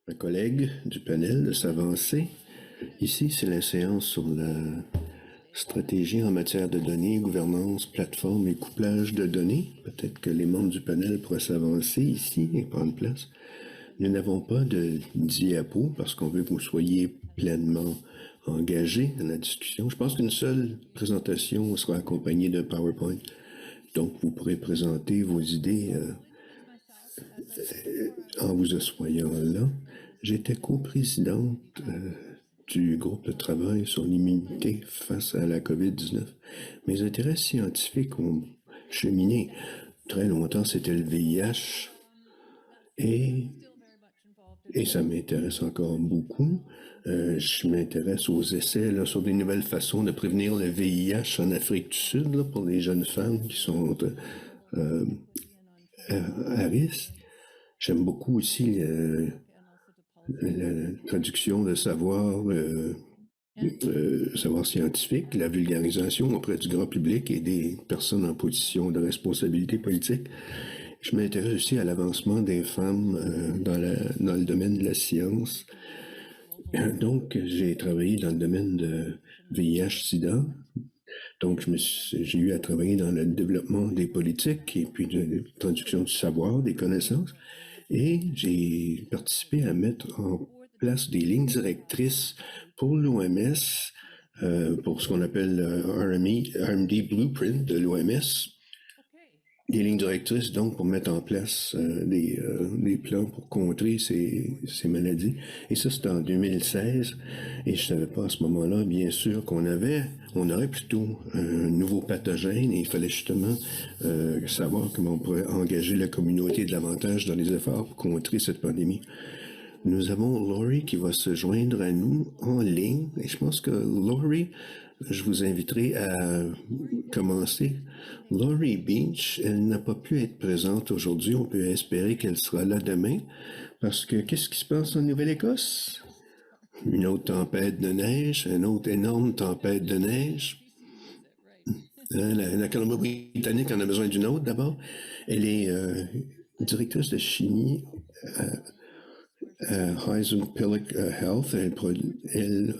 ma collègue du panel de s'avancer. Ici, c'est la séance sur la stratégie en matière de données, gouvernance, plateforme et couplage de données. Peut-être que les membres du panel pourraient s'avancer ici et prendre place. Nous n'avons pas de diapo parce qu'on veut que vous soyez pleinement engagés dans la discussion. Je pense qu'une seule présentation sera accompagnée d'un PowerPoint. Donc, vous pourrez présenter vos idées en vous asseyant là. J'étais coprésidente du groupe de travail sur l'immunité face à la COVID-19. Mes intérêts scientifiques ont cheminé. Très longtemps, c'était le VIH et ça m'intéresse encore beaucoup. Je m'intéresse aux essais là, sur des nouvelles façons de prévenir le VIH en Afrique du Sud là, pour les jeunes femmes qui sont à risque. J'aime beaucoup aussi la traduction de savoir scientifique, la vulgarisation auprès du grand public et des personnes en position de responsabilité politique. Je m'intéresse aussi à l'avancement des femmes dans le domaine de la science. Donc, j'ai travaillé dans le domaine de VIH-Sida. Donc, j'ai eu à travailler dans le développement des politiques et puis de traduction du savoir, des connaissances. Et j'ai participé à mettre en place des lignes directrices pour l'OMS, pour ce qu'on appelle RMD Blueprint de l'OMS. Des lignes directrices, donc, pour mettre en place des plans pour contrer ces maladies. Et ça, c'était en 2016. Et je savais pas à ce moment-là, bien sûr, on aurait plutôt un nouveau pathogène et il fallait justement savoir comment on pourrait engager la communauté davantage dans les efforts pour contrer cette pandémie. Nous avons Laurie qui va se joindre à nous en ligne. Et je pense que Laurie, je vous inviterai à commencer. Laurie Beach, elle n'a pas pu être présente aujourd'hui. On peut espérer qu'elle sera là demain. Parce que qu'est-ce qui se passe en Nouvelle-Écosse? Une autre tempête de neige, une autre énorme tempête de neige. La Colombie-Britannique en a besoin d'une autre d'abord. Elle est directrice de chimie Heisenpillick Health. Elle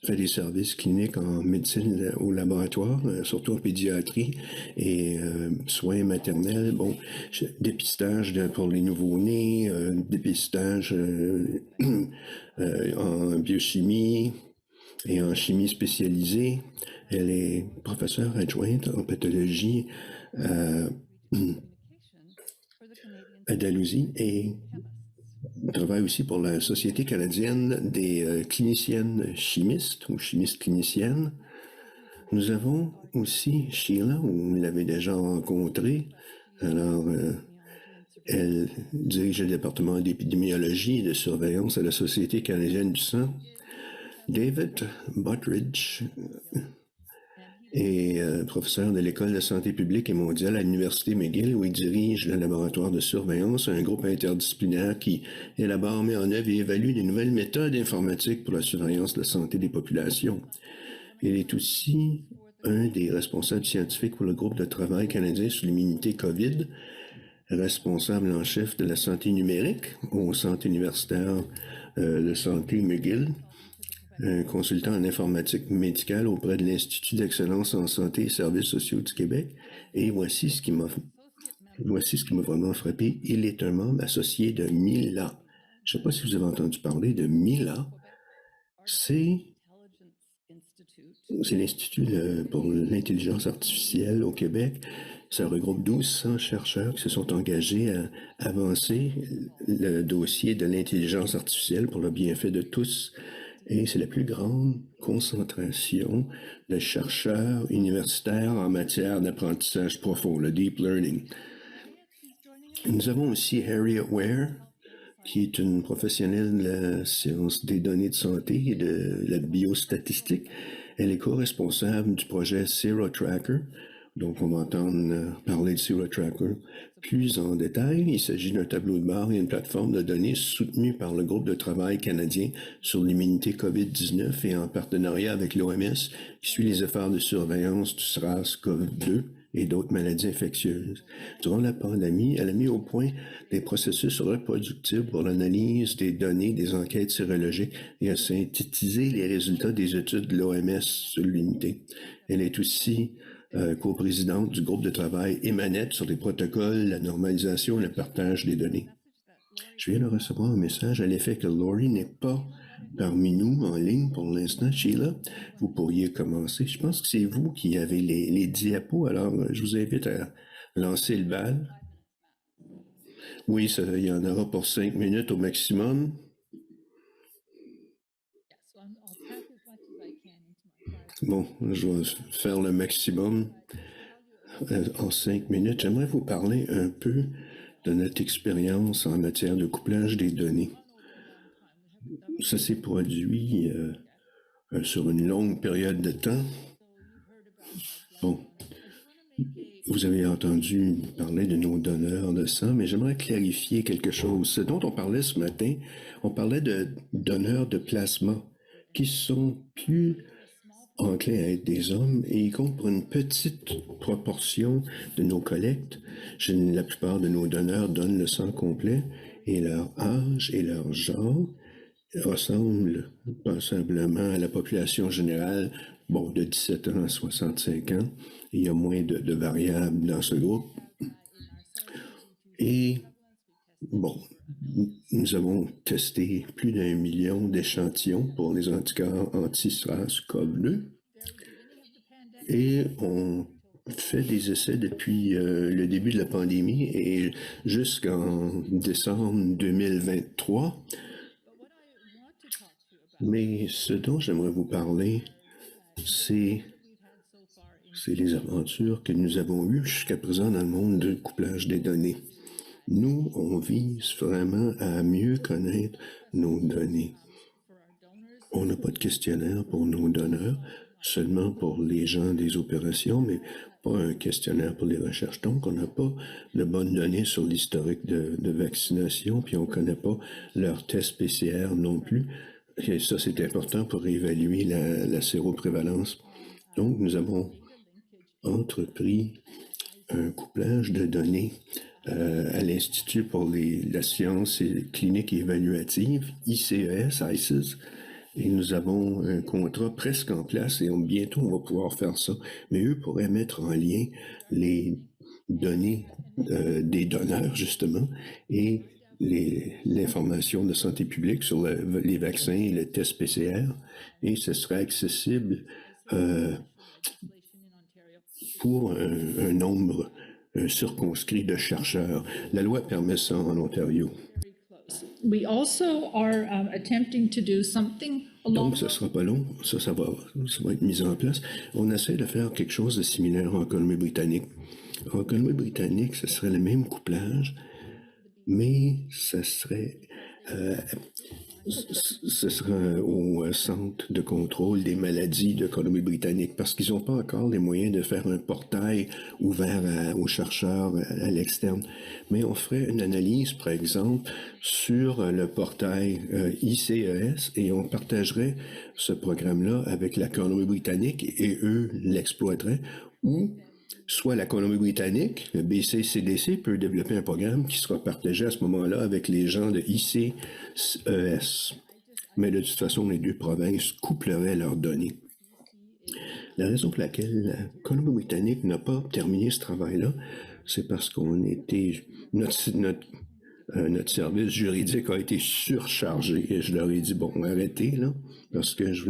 fait des services cliniques en médecine au laboratoire, surtout en pédiatrie et soins maternels. Bon, dépistage pour les nouveau-nés, dépistage en biochimie et en chimie spécialisée. Elle est professeure adjointe en pathologie à Dalhousie et travaille aussi pour la Société canadienne des cliniciennes chimistes ou chimistes cliniciennes. Nous avons aussi Sheila, vous l'avez déjà rencontrée. Alors, elle dirige le département d'épidémiologie et de surveillance à la Société canadienne du sang. David Butteridge est professeur de l'École de santé publique et mondiale à l'Université McGill, où il dirige le laboratoire de surveillance, un groupe interdisciplinaire qui élabore, met en œuvre et évalue des nouvelles méthodes informatiques pour la surveillance de la santé des populations. Il est aussi un des responsables scientifiques pour le groupe de travail canadien sur l'immunité COVID, responsable en chef de la santé numérique au centre universitaire de santé McGill, un consultant en informatique médicale auprès de l'Institut d'excellence en santé et services sociaux du Québec. Et voici ce qui m'a vraiment frappé. Il est un membre associé de Mila. Je ne sais pas si vous avez entendu parler de Mila. C'est l'Institut pour l'intelligence artificielle au Québec. Ça regroupe 1200 chercheurs qui se sont engagés à avancer le dossier de l'intelligence artificielle pour le bienfait de tous. Et c'est la plus grande concentration de chercheurs universitaires en matière d'apprentissage profond, le deep learning. Nous avons aussi Harriet Ware, qui est une professionnelle de la science des données de santé et de la biostatistique. Elle est co-responsable du projet Zero Tracker. Donc, on va entendre parler de Zero Tracker plus en détail. Il s'agit d'un tableau de bord et une plateforme de données soutenue par le groupe de travail canadien sur l'immunité COVID-19 et en partenariat avec l'OMS, qui suit les efforts de surveillance du SRAS-CoV-2 et d'autres maladies infectieuses. Durant la pandémie, elle a mis au point des processus reproductibles pour l'analyse des données des enquêtes sérologiques et a synthétisé les résultats des études de l'OMS sur l'unité. Elle est aussi coprésidente du groupe de travail EMANET sur les protocoles, la normalisation et le partage des données. Je viens de recevoir un message à l'effet que Laurie n'est pas parmi nous en ligne pour l'instant. Sheila, vous pourriez commencer. Je pense que c'est vous qui avez les diapos, alors je vous invite à lancer le bal. Oui, il y en aura pour 5 minutes au maximum. Bon, je vais faire le maximum en 5 minutes. J'aimerais vous parler un peu de notre expérience en matière de couplage des données. Ça s'est produit sur une longue période de temps. Bon, vous avez entendu parler de nos donneurs de sang, mais j'aimerais clarifier quelque chose. Ce dont on parlait ce matin, on parlait de donneurs de plasma qui sont plus enclins à être des hommes et ils comptent pour une petite proportion de nos collectes. La plupart de nos donneurs donnent le sang complet et leur âge et leur genre ressemblent passablement à la population générale, bon, de 17 ans à 65 ans. Il y a moins de variables dans ce groupe. Et, bon, nous avons testé plus d'1 million d'échantillons pour les anticorps anti-SARS-CoV-2 et on fait des essais depuis le début de la pandémie et jusqu'en décembre 2023. Mais ce dont j'aimerais vous parler, c'est les aventures que nous avons eues jusqu'à présent dans le monde du couplage des données. Nous, on vise vraiment à mieux connaître nos données. On n'a pas de questionnaire pour nos donneurs, seulement pour les gens des opérations, mais pas un questionnaire pour les recherches. Donc, on n'a pas de bonnes données sur l'historique de vaccination, puis on ne connaît pas leur test PCR non plus. Et ça, c'est important pour évaluer la séroprévalence. Donc, nous avons entrepris un couplage de données à l'Institut pour la science clinique et évaluative, ICES, et nous avons un contrat presque en place et bientôt on va pouvoir faire ça. Mais eux pourraient mettre en lien les données des donneurs, justement, et l'information de santé publique sur les vaccins et le test PCR, et ce serait accessible pour un nombre circonscrit de chercheurs. La loi permet ça en Ontario. We also are attempting to do something Donc, ce ne sera pas long, ça va être mis en place. On essaie de faire quelque chose de similaire en Colombie-Britannique. En Colombie-Britannique, ce serait le même couplage, mais ce serait au Centre de contrôle des maladies de Colombie-Britannique parce qu'ils n'ont pas encore les moyens de faire un portail ouvert aux chercheurs à l'externe. Mais on ferait une analyse, par exemple, sur le portail ICES et on partagerait ce programme-là avec la Colombie-Britannique et eux l'exploiteraient, ou soit la Colombie-Britannique, le BCCDC peut développer un programme qui sera partagé à ce moment-là avec les gens de ICES. Mais de toute façon, les deux provinces coupleraient leurs données. La raison pour laquelle la Colombie-Britannique n'a pas terminé ce travail-là, c'est parce qu'on était... Notre service juridique a été surchargé et je leur ai dit, bon, arrêtez, là, parce que je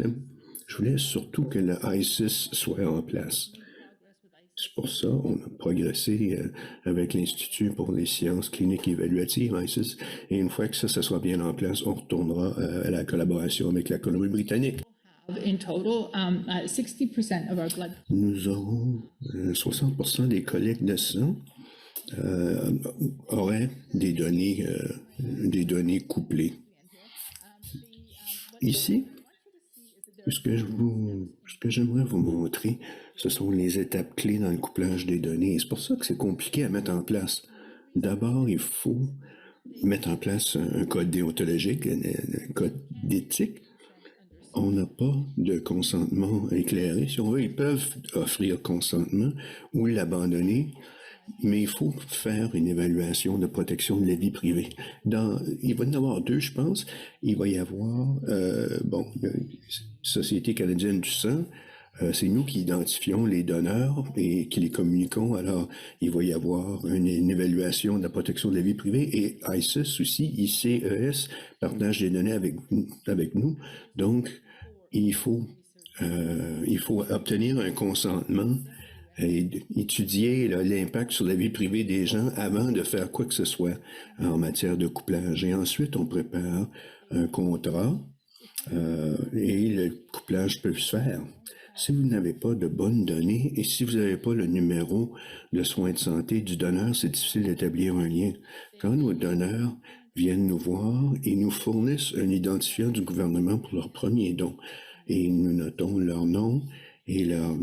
voulais surtout que le ICES soit en place. C'est pour ça qu'on a progressé avec l'Institut pour les sciences cliniques et évaluatives, ICES, et une fois que ça soit bien en place, on retournera à la collaboration avec la Colombie-Britannique. In total, 60% of our blood. Nous aurons 60% des collectes de sang auraient des données couplées. Ici, ce que j'aimerais vous montrer, ce sont les étapes clés dans le couplage des données. C'est pour ça que c'est compliqué à mettre en place. D'abord, il faut mettre en place un code déontologique, un code d'éthique. on n'a pas de consentement éclairé. Si on veut, ils peuvent offrir consentement ou l'abandonner, mais il faut faire une évaluation de protection de la vie privée. Il va y en avoir deux, je pense. Il va y avoir, Société canadienne du sang. C'est nous qui identifions les donneurs et qui les communiquons. Alors, il va y avoir une évaluation de la protection de la vie privée et ICES aussi, ICES, partage des données avec nous. Donc, il faut obtenir un consentement et étudier l'impact sur la vie privée des gens avant de faire quoi que ce soit en matière de couplage. Et ensuite, on prépare un contrat et le couplage peut se faire. Si vous n'avez pas de bonnes données et si vous n'avez pas le numéro de soins de santé du donneur, c'est difficile d'établir un lien. Quand nos donneurs viennent nous voir, ils nous fournissent un identifiant du gouvernement pour leur premier don. Et nous notons leur nom et leur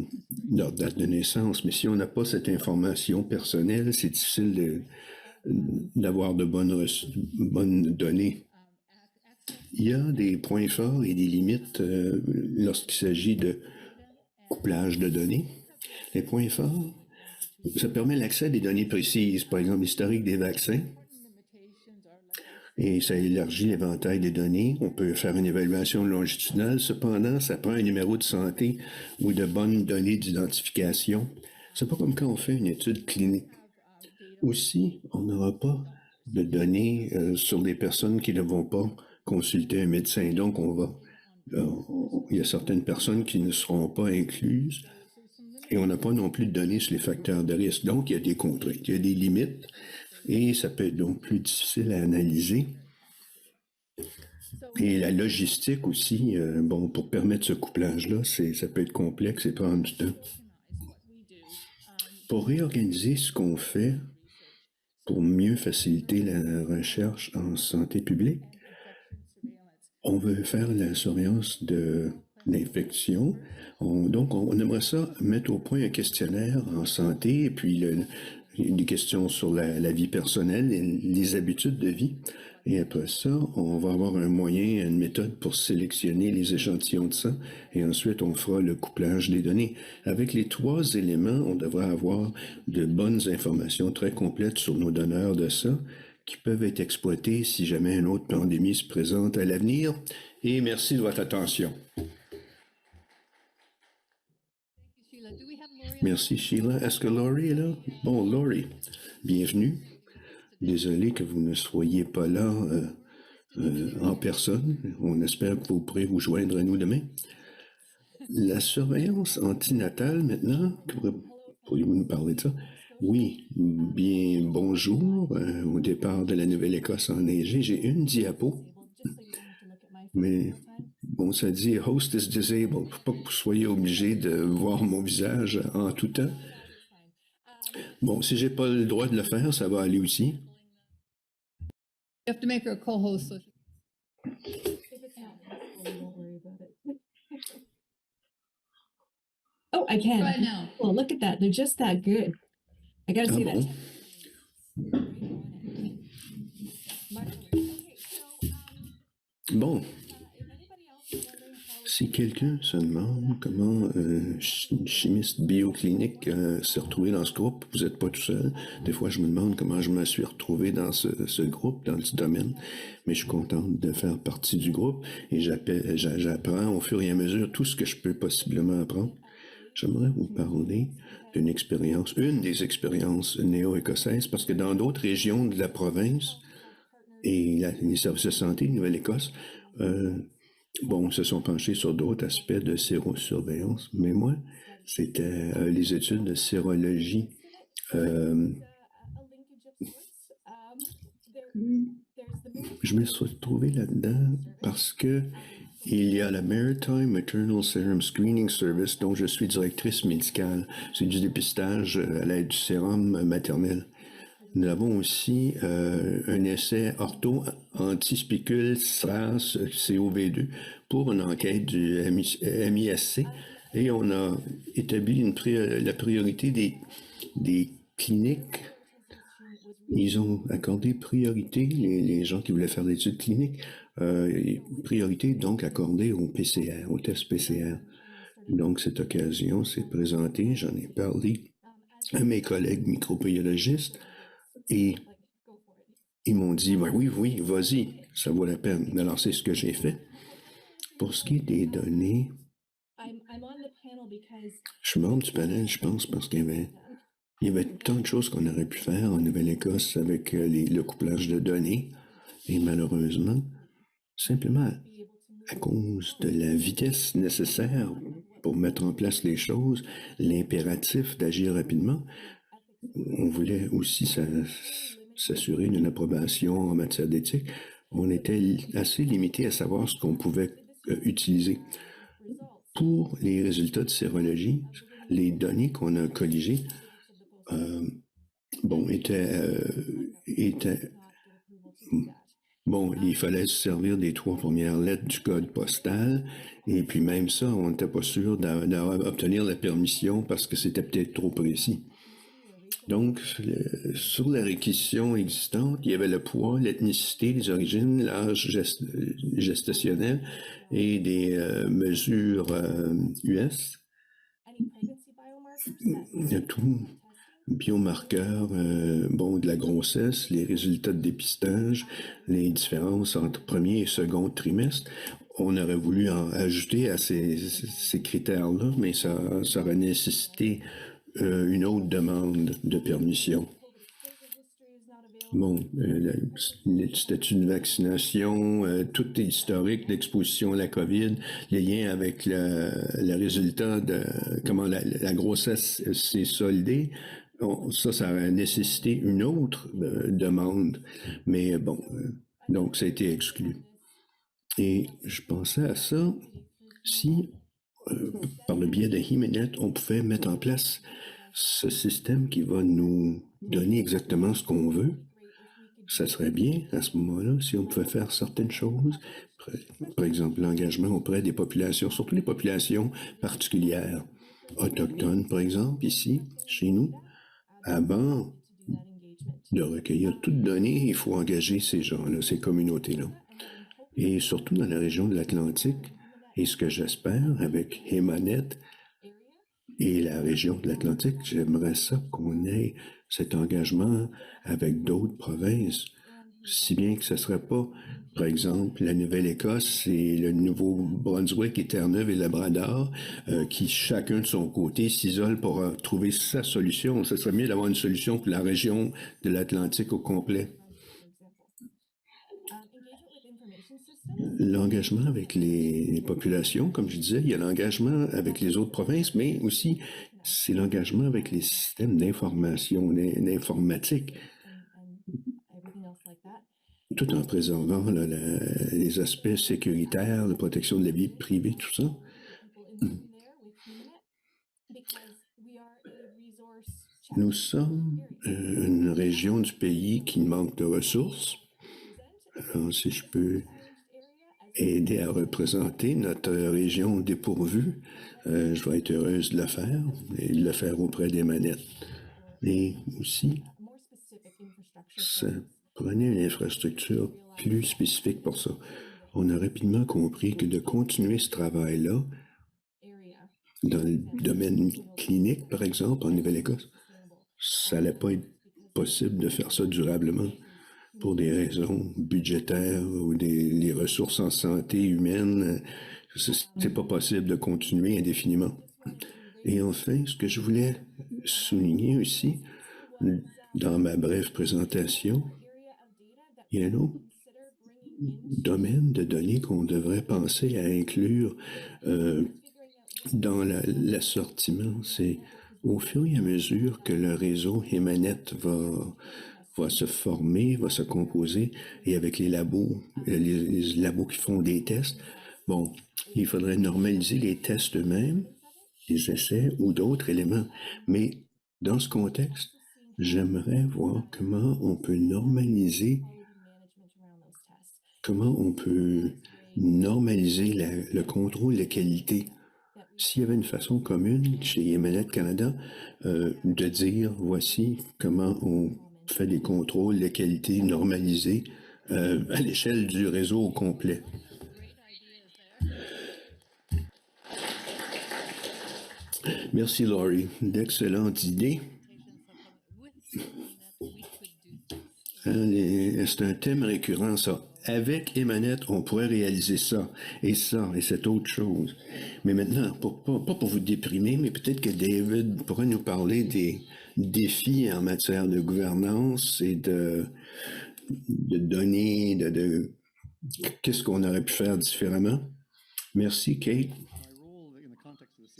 date de naissance. Mais si on n'a pas cette information personnelle, c'est difficile d'avoir de bonnes données. Il y a des points forts et des limites lorsqu'il s'agit de couplage de données. Les points forts, ça permet l'accès à des données précises, par exemple l'historique des vaccins, et ça élargit l'éventail des données. On peut faire une évaluation longitudinale. Cependant, ça prend un numéro de santé ou de bonnes données d'identification. C'est pas comme quand on fait une étude clinique. Aussi, on n'aura pas de données sur des personnes qui ne vont pas consulter un médecin. Donc, il y a certaines personnes qui ne seront pas incluses et on n'a pas non plus de données sur les facteurs de risque. Donc, il y a des contraintes, il y a des limites et ça peut être donc plus difficile à analyser. Et la logistique aussi, pour permettre ce couplage-là, ça peut être complexe et prendre du temps. Pour réorganiser ce qu'on fait, pour mieux faciliter la recherche en santé publique, on veut faire la surveillance de l'infection. Donc, on aimerait ça mettre au point un questionnaire en santé et puis des questions sur la vie personnelle et les habitudes de vie. Et après ça, on va avoir un moyen, une méthode pour sélectionner les échantillons de sang et ensuite on fera le couplage des données. Avec les 3 éléments, on devrait avoir de bonnes informations très complètes sur nos donneurs de sang qui peuvent être exploités si jamais une autre pandémie se présente à l'avenir. Et merci de votre attention. Merci Sheila. Est-ce que Laurie est là? Bon, Laurie, bienvenue. Désolé que vous ne soyez pas là en personne. On espère que vous pourrez vous joindre à nous demain. La surveillance antinatale maintenant, pourriez-vous nous parler de ça? Oui, bien bonjour. Au départ de la Nouvelle-Écosse enneigée, j'ai une diapo, mais bon, ça dit « Host is disabled », pour pas que vous soyez obligé de voir mon visage en tout temps. Bon, si j'ai pas le droit de le faire, ça va aller aussi. You have to make her a co-host. Oh, I can. Right now. Well, look at that. They're just that good. I gotta see that. Bon. Si quelqu'un se demande comment une chimiste bioclinique s'est retrouvé dans ce groupe, vous n'êtes pas tout seul. Des fois, je me demande comment je me suis retrouvé dans ce groupe, dans ce domaine. Mais je suis contente de faire partie du groupe et j'apprends au fur et à mesure tout ce que je peux possiblement apprendre. J'aimerais vous parler une des expériences néo-écossaises, parce que dans d'autres régions de la province et les services de santé de Nouvelle-Écosse, se sont penchés sur d'autres aspects de sérosurveillance, mais moi, c'était les études de sérologie. Je me suis retrouvé là-dedans parce que il y a la Maritime Maternal Serum Screening Service, dont je suis directrice médicale. C'est du dépistage à l'aide du sérum maternel. Nous avons aussi un essai ortho-antispicule SRAS COV2 pour une enquête du MISC et on a établi la priorité des cliniques ils ont accordé priorité, les gens qui voulaient faire des études cliniques, priorité donc accordée au PCR, au test PCR. Donc, cette occasion s'est présentée, j'en ai parlé à mes collègues microbiologistes et ils m'ont dit, ben oui, oui, vas-y, ça vaut la peine. Alors, c'est ce que j'ai fait. Pour ce qui est des données, je suis membre du panel, je pense, parce qu'il y avait tant de choses qu'on aurait pu faire en Nouvelle-Écosse avec le couplage de données. Et malheureusement, simplement à cause de la vitesse nécessaire pour mettre en place les choses, l'impératif d'agir rapidement, on voulait aussi s'assurer d'une approbation en matière d'éthique. On était assez limité à savoir ce qu'on pouvait utiliser. Pour les résultats de sérologie, les données qu'on a colligées, il fallait se servir des 3 premières lettres du code postal, et puis même ça, on n'était pas sûr d'obtenir la permission parce que c'était peut-être trop précis. Donc, sur la réquisition existante, il y avait le poids, l'ethnicité, les origines, l'âge gestationnel et des mesures US. Il y a tout, biomarqueurs, de la grossesse, les résultats de dépistage, les différences entre premier et second trimestre. On aurait voulu en ajouter à ces critères-là, mais ça aurait nécessité une autre demande de permission. Le statut de vaccination, tout est historique, l'exposition à la COVID, les liens avec le résultat de comment la grossesse s'est soldée. Ça a nécessité une autre demande, mais donc ça a été exclu. Et je pensais à ça si, par le biais de HemeNet, on pouvait mettre en place ce système qui va nous donner exactement ce qu'on veut. Ça serait bien, à ce moment-là, si on pouvait faire certaines choses, par exemple l'engagement auprès des populations, surtout les populations particulières, autochtones, par exemple, ici, chez nous. Avant de recueillir toute donnée, il faut engager ces gens-là, ces communautés-là. Et surtout dans la région de l'Atlantique, et ce que j'espère avec HemeNet et la région de l'Atlantique, j'aimerais ça qu'on ait cet engagement avec d'autres provinces, si bien que ce ne serait pas, par exemple, la Nouvelle-Écosse et le Nouveau-Brunswick et Terre-Neuve et Labrador, qui chacun de son côté s'isole pour trouver sa solution. Ce serait mieux d'avoir une solution pour la région de l'Atlantique au complet. L'engagement avec les populations, comme je disais, il y a l'engagement avec les autres provinces, mais aussi c'est l'engagement avec les systèmes d'information, d'informatique, tout en préservant les aspects sécuritaires, la protection de la vie privée, tout ça. Nous sommes une région du pays qui manque de ressources. Alors, si je peux aider à représenter notre région dépourvue, je vais être heureuse de le faire et de le faire auprès des manettes. Mais aussi, ça prenait une infrastructure plus spécifique pour ça. On a rapidement compris que de continuer ce travail-là, dans le domaine clinique, par exemple, en Nouvelle-Écosse, ça n'allait pas être possible de faire ça durablement pour des raisons budgétaires ou les ressources en santé humaine. C'est pas possible de continuer indéfiniment. Et enfin, ce que je voulais souligner aussi, dans ma brève présentation, il y a un autre domaine de données qu'on devrait penser à inclure dans l'assortiment. C'est au fur et à mesure que le réseau HemeNet va se former, va se composer, et avec les labos qui font des tests, il faudrait normaliser les tests eux-mêmes, les essais ou d'autres éléments. Mais dans ce contexte, j'aimerais voir comment on peut normaliser le contrôle de qualité. S'il y avait une façon commune chez HemeNet Canada de dire voici comment on fait des contrôles de qualité normalisés à l'échelle du réseau au complet. Merci, Laurie. D'excellentes idées. C'est un thème récurrent, ça. Avec Emanette, on pourrait réaliser ça, et cette autre chose. Mais maintenant, pas pour vous déprimer, mais peut-être que David pourrait nous parler des défis en matière de gouvernance et de données, de qu'est-ce qu'on aurait pu faire différemment. Merci, Kate.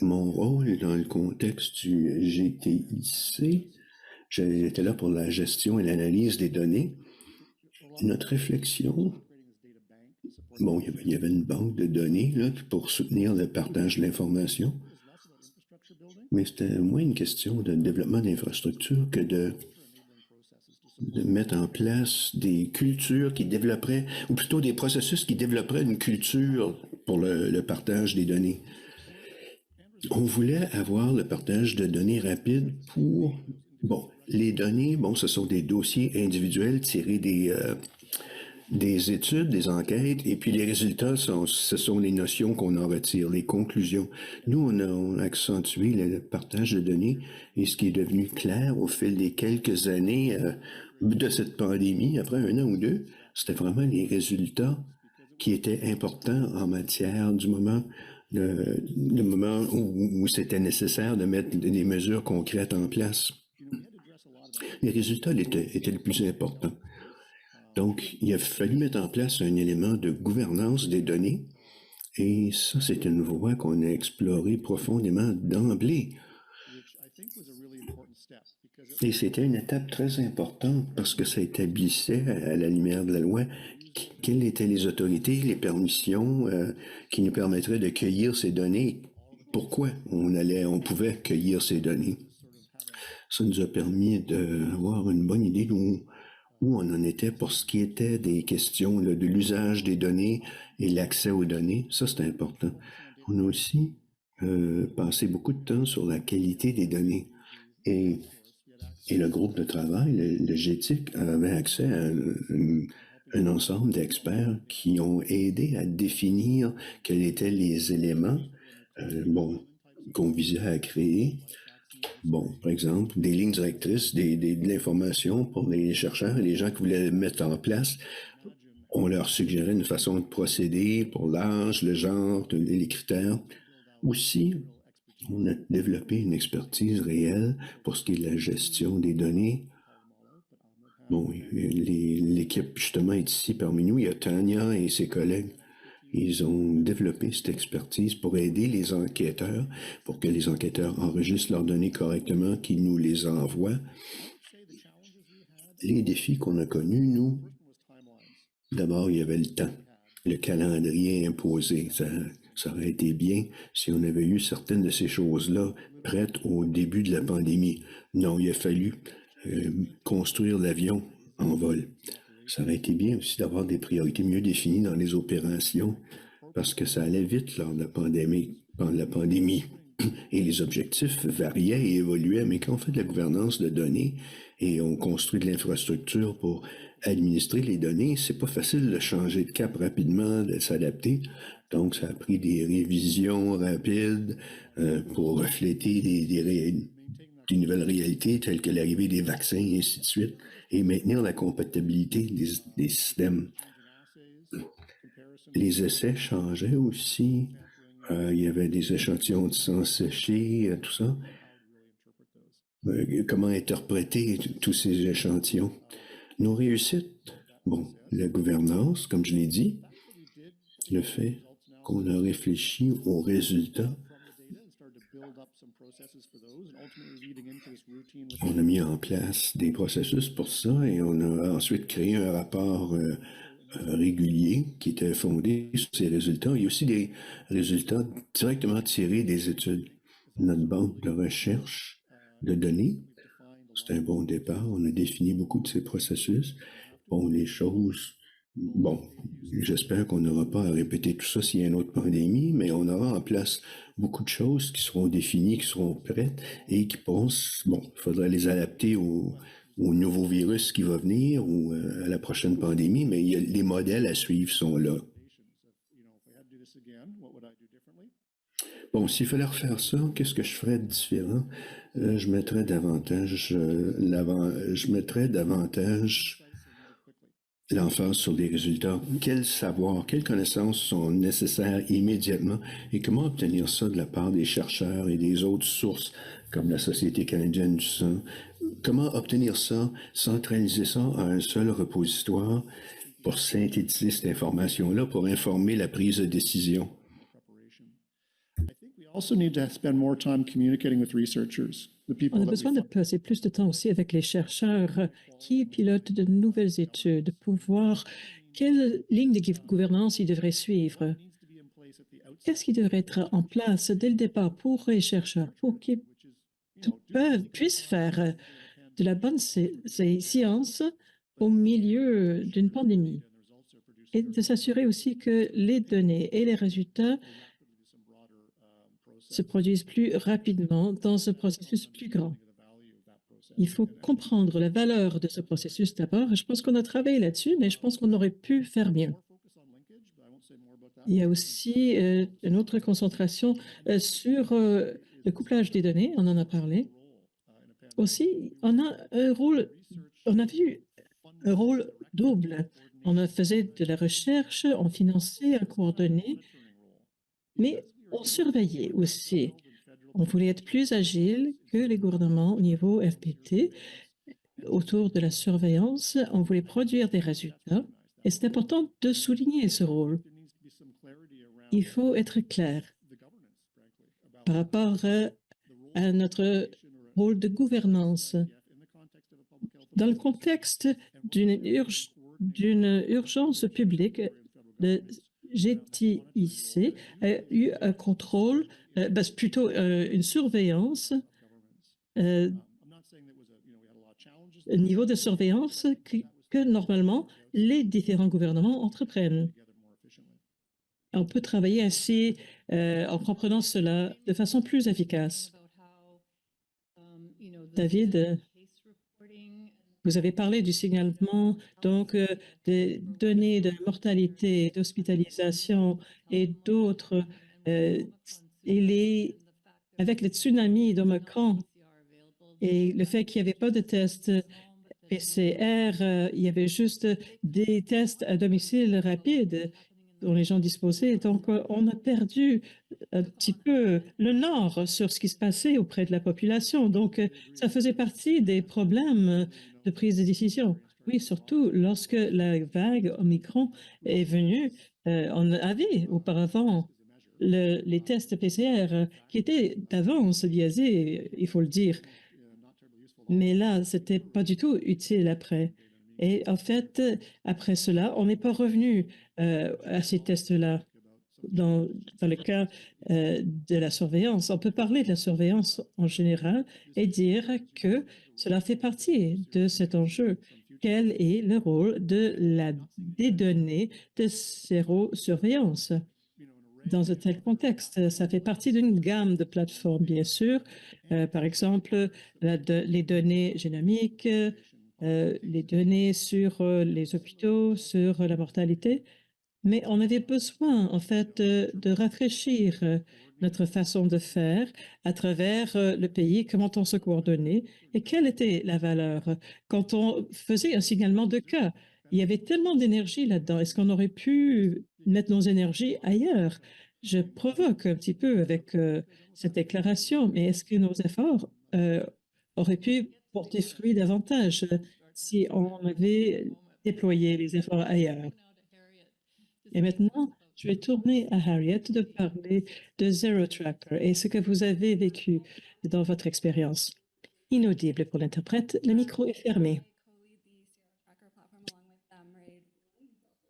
Mon rôle dans le contexte du GTIC, j'étais là pour la gestion et l'analyse des données. Notre réflexion, bon, il y avait une banque de données là, pour soutenir le partage de l'information, mais c'était moins une question de développement d'infrastructures que de mettre en place des cultures qui développeraient, ou plutôt des processus qui développeraient une culture pour le partage des données. On voulait avoir le partage de données rapide pour, bon, les données, bon, ce sont des dossiers individuels tirés des études, des enquêtes, et puis les résultats, ce sont les notions qu'on en retire, les conclusions. Nous, on a accentué le partage de données, et ce qui est devenu clair au fil des quelques années de cette pandémie, après 1 an ou 2, c'était vraiment les résultats qui étaient importants en matière du moment où c'était nécessaire de mettre des mesures concrètes en place. Les résultats étaient le plus important. Donc, il a fallu mettre en place un élément de gouvernance des données, et ça, c'est une voie qu'on a explorée profondément d'emblée. Et c'était une étape très importante parce que ça établissait, à la lumière de la loi, quelles étaient les autorités, les permissions qui nous permettraient de cueillir ces données. Pourquoi on pouvait cueillir ces données. Ça nous a permis d'avoir une bonne idée d'où on en était pour ce qui était des questions là, de l'usage des données et l'accès aux données. Ça, c'est important. On a aussi passé beaucoup de temps sur la qualité des données. Et le groupe de travail, le GTIC, avait accès à un ensemble d'experts qui ont aidé à définir quels étaient les éléments qu'on visait à créer. Bon, par exemple, des lignes directrices, de l'information pour les chercheurs et les gens qui voulaient mettre en place. On leur suggérait une façon de procéder pour l'âge, le genre, les critères. Aussi, on a développé une expertise réelle pour ce qui est de la gestion des données. Bon, l'équipe, justement, est ici parmi nous. Il y a Tania et ses collègues. Ils ont développé cette expertise pour aider les enquêteurs, pour que les enquêteurs enregistrent leurs données correctement, qu'ils nous les envoient. Les défis qu'on a connus, nous, d'abord, il y avait le temps, le calendrier imposé. Ça aurait été bien si on avait eu certaines de ces choses-là prêtes au début de la pandémie. Non, il a fallu construire l'avion en vol. Ça aurait été bien aussi d'avoir des priorités mieux définies dans les opérations parce que ça allait vite lors de la pandémie. Et les objectifs variaient et évoluaient, mais quand on fait de la gouvernance de données et on construit de l'infrastructure pour administrer les données, c'est pas facile de changer de cap rapidement, de s'adapter. Donc, ça a pris des révisions rapides pour refléter des nouvelles réalités telles que l'arrivée des vaccins et ainsi de suite, et maintenir la compatibilité des systèmes. Les essais changeaient aussi. Il y avait des échantillons de sang séché, tout ça. Comment interpréter tous ces échantillons? Nos réussites, bon, la gouvernance, comme je l'ai dit, le fait qu'on a réfléchi aux résultats. On a mis en place des processus pour ça et on a ensuite créé un rapport régulier qui était fondé sur ces résultats. Il y a aussi des résultats directement tirés des études. Notre banque de recherche de données, c'est un bon départ. On a défini beaucoup de ces processus. Bon, les choses... Bon, j'espère qu'on n'aura pas à répéter tout ça s'il y a une autre pandémie, mais on aura en place beaucoup de choses qui seront définies, qui seront prêtes et qui pourront... Bon, il faudra les adapter aux au nouveau virus qui va venir ou à la prochaine pandémie, mais les modèles à suivre sont là. Bon, s'il fallait refaire ça, qu'est-ce que je ferais de différent? Je mettrais davantage l'emphase sur les résultats. Quels savoirs, quelles connaissances sont nécessaires immédiatement et comment obtenir ça de la part des chercheurs et des autres sources comme la Société canadienne du sang? Comment obtenir ça, centraliser ça à un seul repositoire pour synthétiser cette information-là, pour informer la prise de décision? On a besoin de passer plus de temps aussi avec les chercheurs qui pilotent de nouvelles études, de pouvoir quelle ligne de gouvernance ils devraient suivre. Qu'est-ce qui devrait être en place dès le départ pour les chercheurs, pour qu'ils puissent faire de la bonne science au milieu d'une pandémie et de s'assurer aussi que les données et les résultats se produisent plus rapidement dans un processus plus grand. Il faut comprendre la valeur de ce processus d'abord. Je pense qu'on a travaillé là-dessus, mais je pense qu'on aurait pu faire mieux. Il y a aussi une autre concentration sur le couplage des données, on en a parlé. Aussi, on a vu un rôle double. On faisait de la recherche, on finançait, on coordonnait, mais on surveillait aussi. On voulait être plus agile que les gouvernements au niveau FPT. Autour de la surveillance, on voulait produire des résultats et c'est important de souligner ce rôle. Il faut être clair par rapport à notre rôle de gouvernance. Dans le contexte d'une urgence publique, le GTIC a eu un contrôle, plutôt une surveillance, un niveau de surveillance que normalement les différents gouvernements entreprennent. On peut travailler ainsi en comprenant cela de façon plus efficace. David, vous avez parlé du signalement, donc des données de mortalité, d'hospitalisation et d'autres. Avec le tsunami d'Omicron et le fait qu'il n'y avait pas de tests PCR, il y avait juste des tests à domicile rapides dont les gens disposaient. Donc, on a perdu un petit peu le nord sur ce qui se passait auprès de la population. Donc, ça faisait partie des problèmes de prise de décision. Oui, surtout lorsque la vague Omicron est venue, on avait auparavant les tests PCR qui étaient d'avance biaisés, il faut le dire. Mais là, ce n'était pas du tout utile après. Et en fait, après cela, on n'est pas revenu à ces tests-là. Dans le cas de la surveillance, on peut parler de la surveillance en général et dire que cela fait partie de cet enjeu. Quel est le rôle des données de sérosurveillance dans un tel contexte? Ça fait partie d'une gamme de plateformes, bien sûr. Par exemple, les données génomiques, les données sur les hôpitaux, sur la mortalité. Mais on avait besoin, en fait, de rafraîchir notre façon de faire à travers le pays, comment on se coordonnait et quelle était la valeur. Quand on faisait un signalement de cas, il y avait tellement d'énergie là-dedans. Est-ce qu'on aurait pu mettre nos énergies ailleurs? Je provoque un petit peu avec cette déclaration, mais est-ce que nos efforts auraient pu porter fruit davantage si on avait déployé les efforts ailleurs? Et maintenant, je vais tourner à Harriet de parler de Zero Tracker et ce que vous avez vécu dans votre expérience. Inaudible pour l'interprète, le micro est fermé.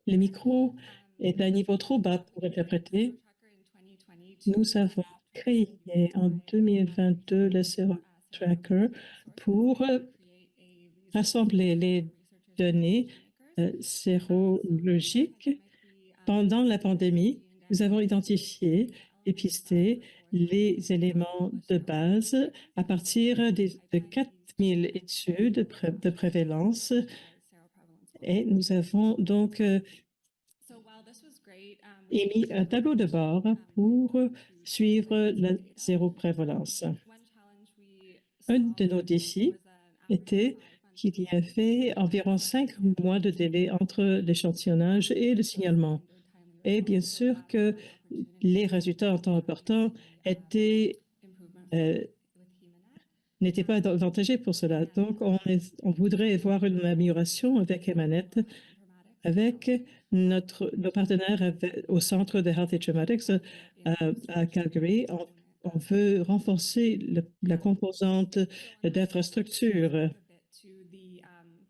Le micro est à un niveau trop bas pour interpréter. Nous avons créé en 2022 le Zero Tracker pour rassembler les données sérologiques. Pendant la pandémie, nous avons identifié, dépisté les éléments de base à partir de 4 000 études de prévalence et nous avons donc émis un tableau de bord pour suivre la zéro prévalence. Un de nos défis était qu'il y avait environ 5 mois de délai entre l'échantillonnage et le signalement. Et bien sûr que les résultats en temps important n'étaient pas avantageux pour cela. Donc, on voudrait voir une amélioration avec Emanet, avec nos partenaires au Centre de Health Informatics à Calgary. On veut renforcer la composante d'infrastructure,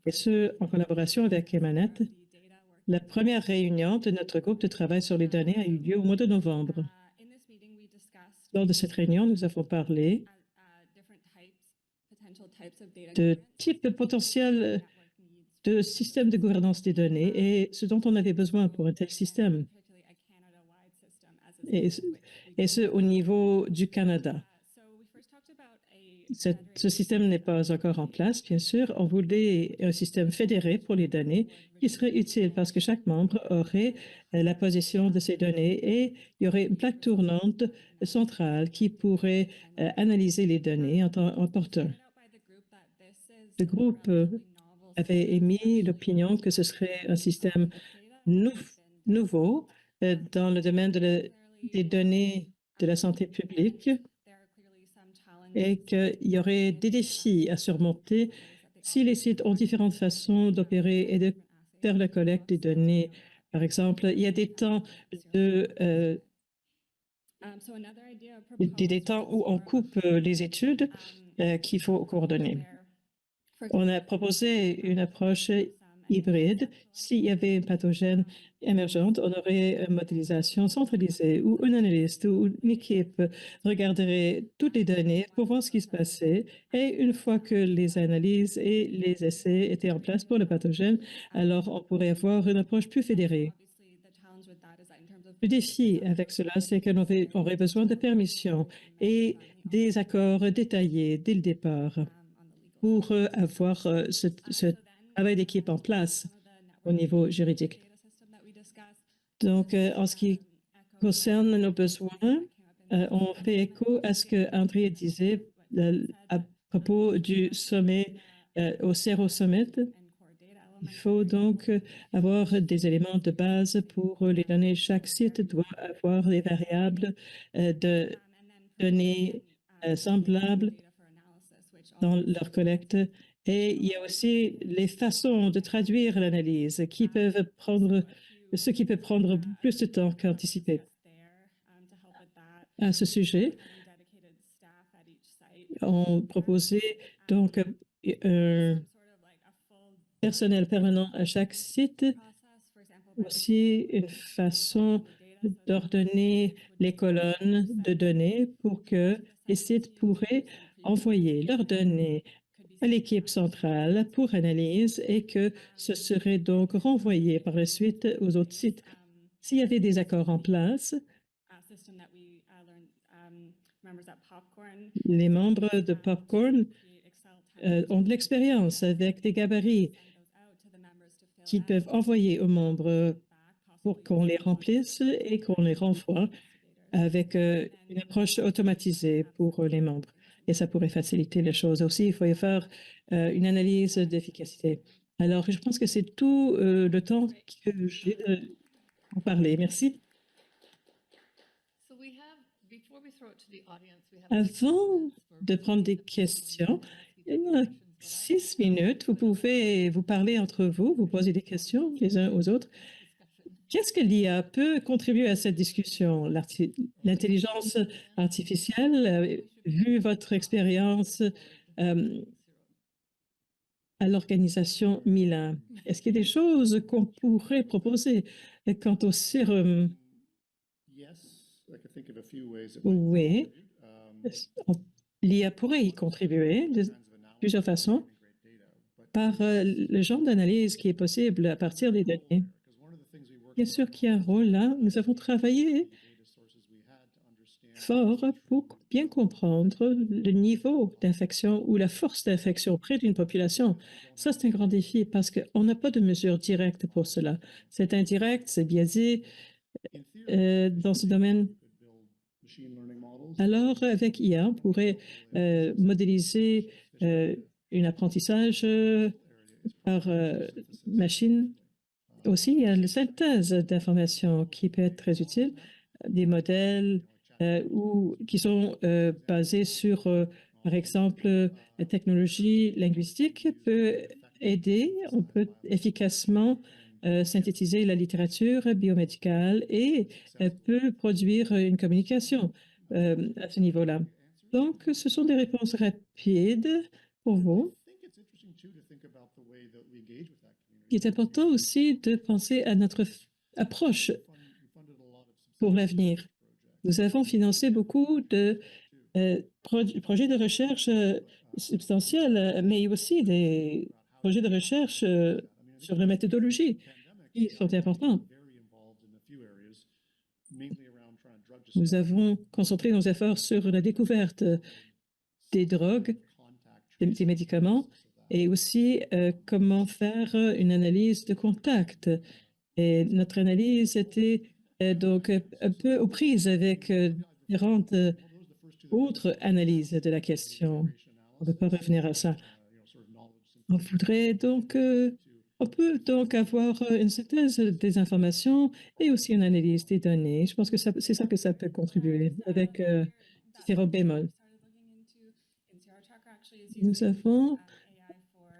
et ce, en collaboration avec Emanet. La première réunion de notre groupe de travail sur les données a eu lieu au mois de novembre. Lors de cette réunion, nous avons parlé de types potentiels de systèmes de gouvernance des données et ce dont on avait besoin pour un tel système, et ce au niveau du Canada. Ce système n'est pas encore en place, bien sûr. On voulait un système fédéré pour les données qui serait utile parce que chaque membre aurait la possession de ces données et il y aurait une plaque tournante centrale qui pourrait analyser les données en temps opportun. Le groupe avait émis l'opinion que ce serait un système nouveau dans le domaine des données de la santé publique et qu'il y aurait des défis à surmonter si les sites ont différentes façons d'opérer et de faire la collecte des données. Par exemple, il y a des temps où on coupe les études qu'il faut coordonner. On a proposé une approche hybride. S'il y avait un pathogène émergente, on aurait une modélisation centralisée où un analyste ou une équipe regarderait toutes les données pour voir ce qui se passait. Et une fois que les analyses et les essais étaient en place pour le pathogène, alors on pourrait avoir une approche plus fédérée. Le défi avec cela, c'est qu'on aurait besoin de permissions et des accords détaillés dès le départ pour avoir ce travail d'équipe en place au niveau juridique. Donc, en ce qui concerne nos besoins, on fait écho à ce que André disait à propos du sommet, au Zero Summit. Il faut donc avoir des éléments de base pour les données. Chaque site doit avoir des variables de données semblables dans leur collecte. Et il y a aussi les façons de traduire l'analyse ce qui peut prendre plus de temps qu'anticipé. À ce sujet, on proposait donc un personnel permanent à chaque site, aussi une façon d'ordonner les colonnes de données pour que les sites pourraient envoyer leurs données à l'équipe centrale pour analyse et que ce serait donc renvoyé par la suite aux autres sites. S'il y avait des accords en place, les membres de Popcorn ont de l'expérience avec des gabarits qu'ils peuvent envoyer aux membres pour qu'on les remplisse et qu'on les renvoie avec une approche automatisée pour les membres. Et ça pourrait faciliter les choses. Aussi, il faut y faire une analyse d'efficacité. Alors, je pense que c'est tout le temps que j'ai pour parler. Merci. Avant de prendre des questions, il y a 6 minutes. Vous pouvez vous parler entre vous, vous poser des questions les uns aux autres. Qu'est-ce que l'IA peut contribuer à cette discussion? L'intelligence artificielle, vu votre expérience à l'organisation Mila, est-ce qu'il y a des choses qu'on pourrait proposer quant au sérum? Oui, l'IA pourrait y contribuer de plusieurs façons par le genre d'analyse qui est possible à partir des données. Bien sûr qu'il y a un rôle là. Nous avons travaillé fort pour bien comprendre le niveau d'infection ou la force d'infection auprès d'une population. Ça, c'est un grand défi parce qu'on n'a pas de mesures directes pour cela. C'est indirect, c'est biaisé dans ce domaine. Alors, avec IA, on pourrait modéliser un apprentissage par machine. Aussi, il y a la synthèse d'informations qui peut être très utile, des modèles qui sont basés sur, par exemple, la technologie linguistique peut aider, on peut efficacement synthétiser la littérature biomédicale et peut produire une communication à ce niveau-là. Donc, ce sont des réponses rapides pour vous. Il est important aussi de penser à notre approche pour l'avenir. Nous avons financé beaucoup de projets de recherche substantiels, mais aussi des projets de recherche sur la méthodologie qui sont importants. Nous avons concentré nos efforts sur la découverte des drogues, des médicaments, et aussi comment faire une analyse de contact. Et notre analyse était donc un peu aux prises avec différentes autres analyses de la question. On ne peut pas revenir à ça. On voudrait donc, on peut donc avoir une synthèse des informations et aussi une analyse des données. Je pense que c'est ça que ça peut contribuer avec différents bémols. Nous avons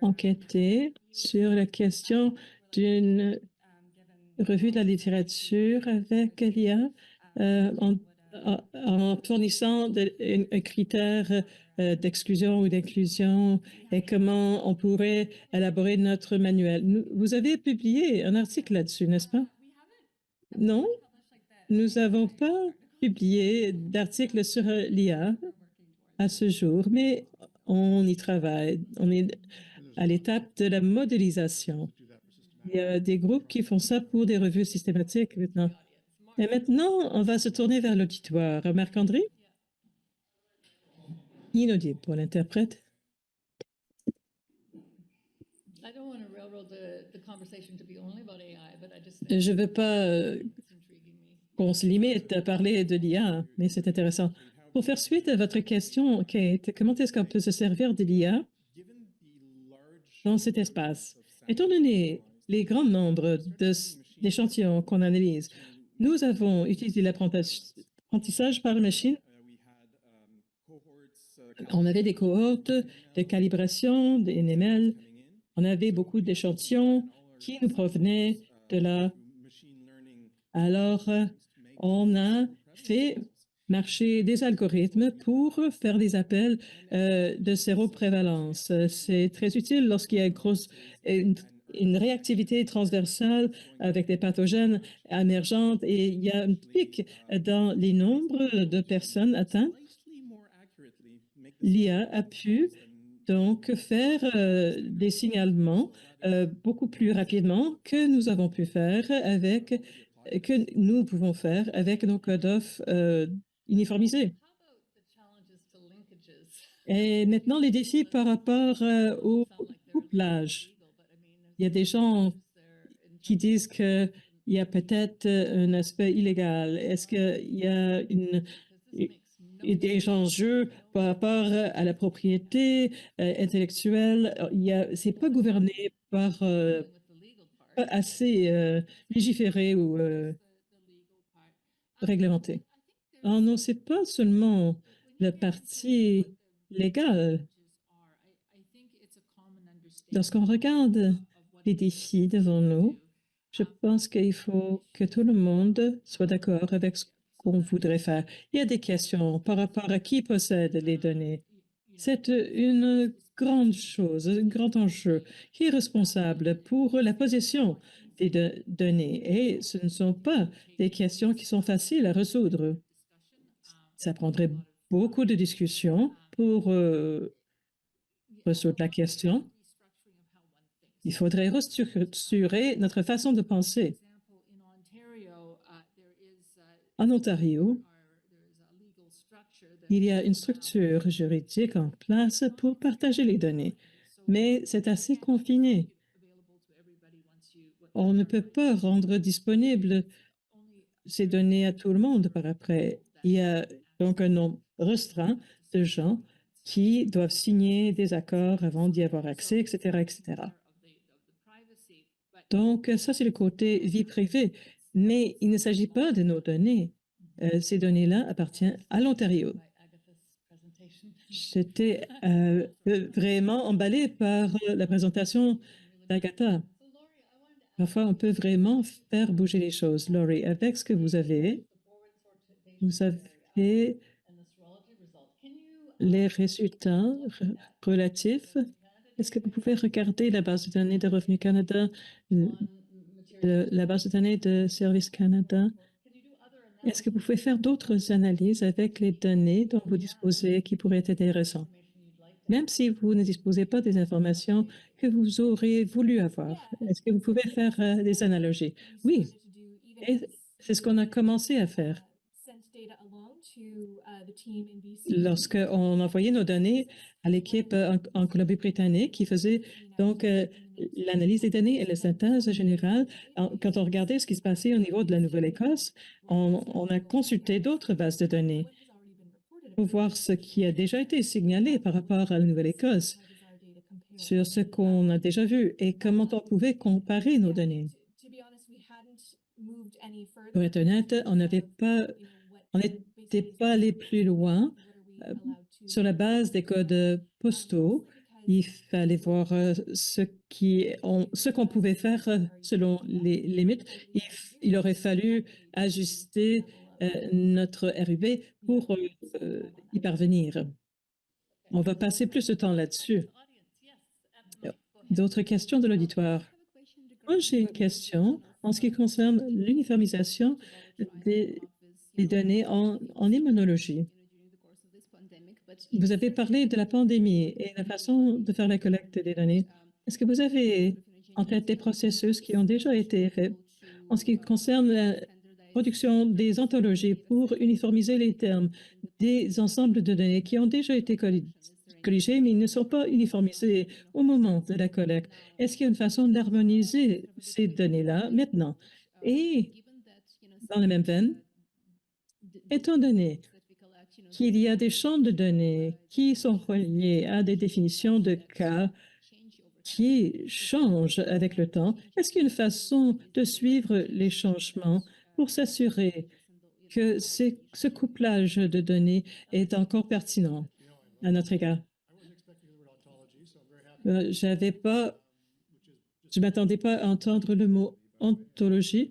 enquêté sur la question d'une revue de la littérature avec l'IA en fournissant un critère d'exclusion ou d'inclusion et comment on pourrait élaborer notre manuel. Vous avez publié un article là-dessus, n'est-ce pas? Non, nous n'avons pas publié d'article sur l'IA à ce jour, mais on y travaille. On est à l'étape de la modélisation. Il y a des groupes qui font ça pour des revues systématiques maintenant. Et maintenant, on va se tourner vers l'auditoire. Marc-André? Inaudible pour l'interprète. Je ne veux pas qu'on se limite à parler de l'IA, mais c'est intéressant. Pour faire suite à votre question, Kate, comment est-ce qu'on peut se servir de l'IA dans cet espace? Étant donné les grands nombres d'échantillons qu'on analyse, nous avons utilisé l'apprentissage par machine. On avait des cohortes de calibration, des NML. On avait beaucoup d'échantillons qui nous provenaient de là. Alors, on a fait marcher des algorithmes pour faire des appels de séroprévalence. C'est très utile lorsqu'il y a une réactivité transversale avec des pathogènes émergentes et il y a un pic dans les nombres de personnes atteintes. L'IA a pu donc faire des signalements beaucoup plus rapidement que nous avons pu faire que nous pouvons faire avec nos codes-off uniformisés. Et maintenant, les défis par rapport au couplage. Il y a des gens qui disent qu'il y a peut-être un aspect illégal. Est-ce qu'il y a des enjeux par rapport à la propriété intellectuelle? C'est pas gouverné par pas assez légiféré ou réglementé. Alors non, c'est pas seulement la partie légale. Lorsqu'on regarde les défis devant nous, je pense qu'il faut que tout le monde soit d'accord avec ce qu'on voudrait faire. Il y a des questions par rapport à qui possède les données. C'est une grande chose, un grand enjeu. Qui est responsable pour la possession des données? Et ce ne sont pas des questions qui sont faciles à résoudre. Ça prendrait beaucoup de discussions pour résoudre la question. Il faudrait restructurer notre façon de penser. En Ontario, Il y a une structure juridique en place pour partager les données, mais c'est assez confiné. On ne peut pas rendre disponibles ces données à tout le monde par après. Il y a donc un nombre restreint de gens qui doivent signer des accords avant d'y avoir accès, etc., etc. Donc, ça, c'est le côté vie privée. Mais il ne s'agit pas de nos données. Ces données-là appartiennent à l'Ontario. J'étais vraiment emballée par la présentation d'Agatha. Parfois, on peut vraiment faire bouger les choses. Laurie, avec ce que vous avez les résultats relatifs. Est-ce que vous pouvez regarder la base de données de Revenu Canada, la base de données de Service Canada? Est-ce que vous pouvez faire d'autres analyses avec les données dont vous disposez qui pourraient être intéressantes? Même si vous ne disposez pas des informations que vous auriez voulu avoir, est-ce que vous pouvez faire des analogies? Oui, et c'est ce qu'on a commencé à faire. Lorsqu'on envoyait nos données à l'équipe en Colombie-Britannique qui faisait donc l'analyse des données et la synthèse générale, quand on regardait ce qui se passait au niveau de la Nouvelle-Écosse, on a consulté d'autres bases de données pour voir ce qui a déjà été signalé par rapport à la Nouvelle-Écosse sur ce qu'on a déjà vu et comment on pouvait comparer nos données. Pour être honnête, on n'était pas allé plus loin sur la base des codes postaux. Il fallait voir ce qu'on pouvait faire selon les limites. Il aurait fallu ajuster notre RUB pour y parvenir. On va passer plus de temps là-dessus. D'autres questions de l'auditoire? Moi, j'ai une question en ce qui concerne l'uniformisation des données en immunologie. Vous avez parlé de la pandémie et la façon de faire la collecte des données. Est-ce que vous avez en tête des processus qui ont déjà été faits en ce qui concerne la production des ontologies pour uniformiser les termes des ensembles de données qui ont déjà été colligés, mais ils ne sont pas uniformisés au moment de la collecte? Est-ce qu'il y a une façon d'harmoniser ces données-là maintenant? Et dans la même veine, étant donné qu'il y a des champs de données qui sont reliés à des définitions de cas qui changent avec le temps, est-ce qu'il y a une façon de suivre les changements pour s'assurer que ce couplage de données est encore pertinent à notre égard? Je m'attendais pas à entendre le mot ontologie.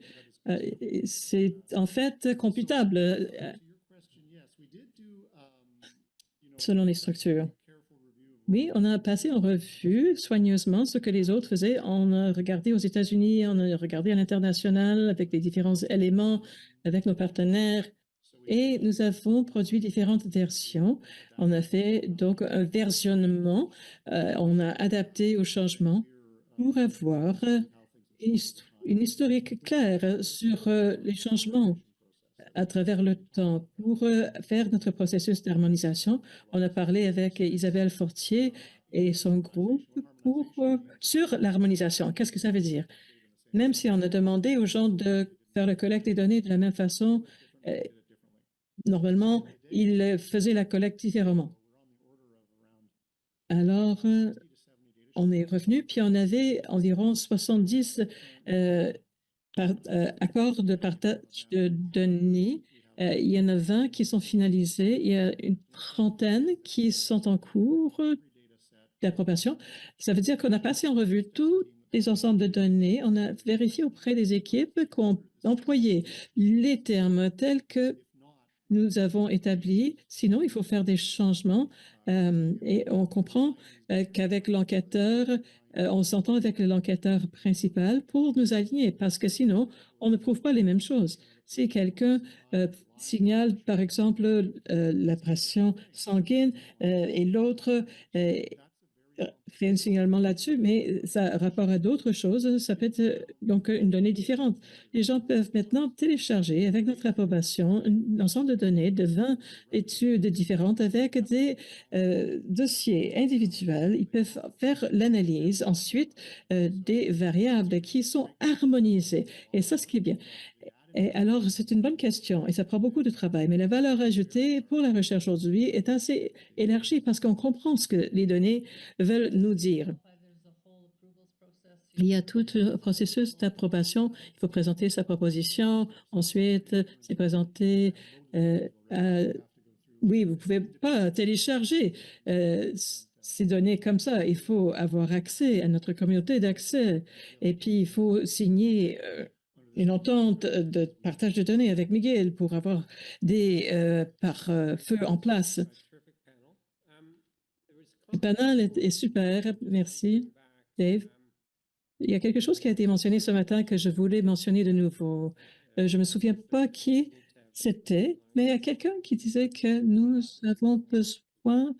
C'est en fait computable selon les structures. Oui, on a passé en revue soigneusement ce que les autres faisaient. On a regardé aux États-Unis, on a regardé à l'international avec les différents éléments, avec nos partenaires, et nous avons produit différentes versions. On a fait donc un versionnement, on a adapté aux changements pour avoir une historique claire sur les changements à travers le temps. Pour faire notre processus d'harmonisation, on a parlé avec Isabelle Fortier et son groupe sur l'harmonisation. Qu'est-ce que ça veut dire? Même si on a demandé aux gens de faire la collecte des données de la même façon, normalement, ils faisaient la collecte différemment. Alors, on est revenu, puis on avait environ 70 accords de partage de données. Il y en a 20 qui sont finalisés. Il y a une trentaine qui sont en cours d'approbation. Ça veut dire qu'on a passé en revue tous les ensembles de données. On a vérifié auprès des équipes qu'on employait les termes tels que nous avons établis. Sinon, il faut faire des changements et on comprend qu'avec l'enquêteur, on s'entend avec l'enquêteur principal pour nous aligner parce que sinon, on ne prouve pas les mêmes choses. Si quelqu'un signale, par exemple, la pression sanguine et l'autre fait un signalement là-dessus, mais ça a rapport à d'autres choses. Ça peut être donc une donnée différente. Les gens peuvent maintenant télécharger avec notre approbation un ensemble de données de 20 études différentes avec des dossiers individuels. Ils peuvent faire l'analyse ensuite des variables qui sont harmonisées. Et ça, ce qui est bien. Et alors, c'est une bonne question et ça prend beaucoup de travail, mais la valeur ajoutée pour la recherche aujourd'hui est assez élargie parce qu'on comprend ce que les données veulent nous dire. Il y a tout un processus d'approbation. Il faut présenter sa proposition. Ensuite, c'est présenté oui, vous ne pouvez pas télécharger ces données comme ça. Il faut avoir accès à notre communauté d'accès. Et puis, il faut signer une entente de partage de données avec Miguel pour avoir des pare-feux en place. Le panel est super. Merci, Dave. Il y a quelque chose qui a été mentionné ce matin que je voulais mentionner de nouveau. Je ne me souviens pas qui c'était, mais il y a quelqu'un qui disait que nous avons besoin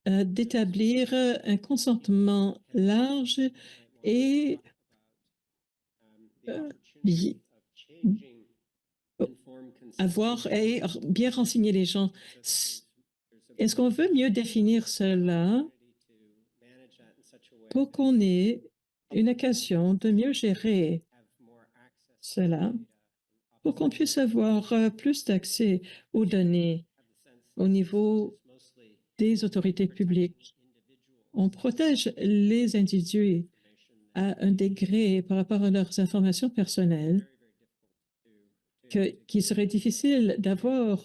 d'établir un consentement large et bi- avoir et bien renseigner les gens. Est-ce qu'on veut mieux définir cela pour qu'on ait une occasion de mieux gérer cela, pour qu'on puisse avoir plus d'accès aux données au niveau des autorités publiques? On protège les individus à un degré par rapport à leurs informations personnelles qu'il serait difficile d'avoir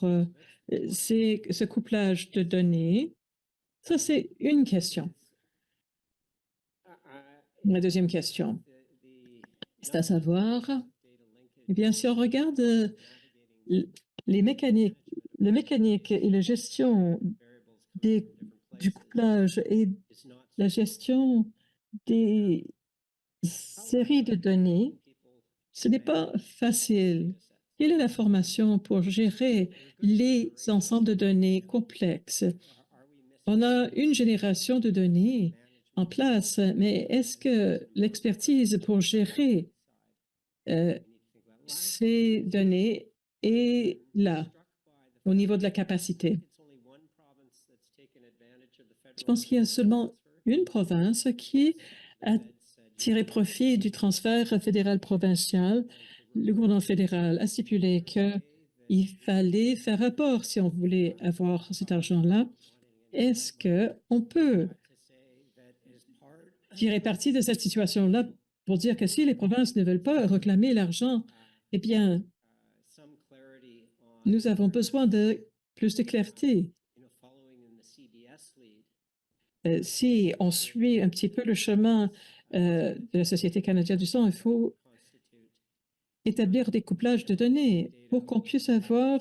ce couplage de données. Ça, c'est une question. La deuxième question, c'est à savoir, eh bien, si on regarde les mécaniques, le mécanique et la gestion du couplage et la gestion des séries de données, ce n'est pas facile. Quelle est la formation pour gérer les ensembles de données complexes? On a une génération de données en place, mais est-ce que l'expertise pour gérer ces données est là, au niveau de la capacité? Je pense qu'il y a seulement une province qui a tiré profit du transfert fédéral-provincial. Le gouvernement fédéral a stipulé qu'il fallait faire rapport si on voulait avoir cet argent-là. Est-ce qu'on peut tirer parti de cette situation-là pour dire que si les provinces ne veulent pas réclamer l'argent, eh bien, nous avons besoin de plus de clarté. Si on suit un petit peu le chemin de la Société canadienne du sang, il faut établir des couplages de données pour qu'on puisse avoir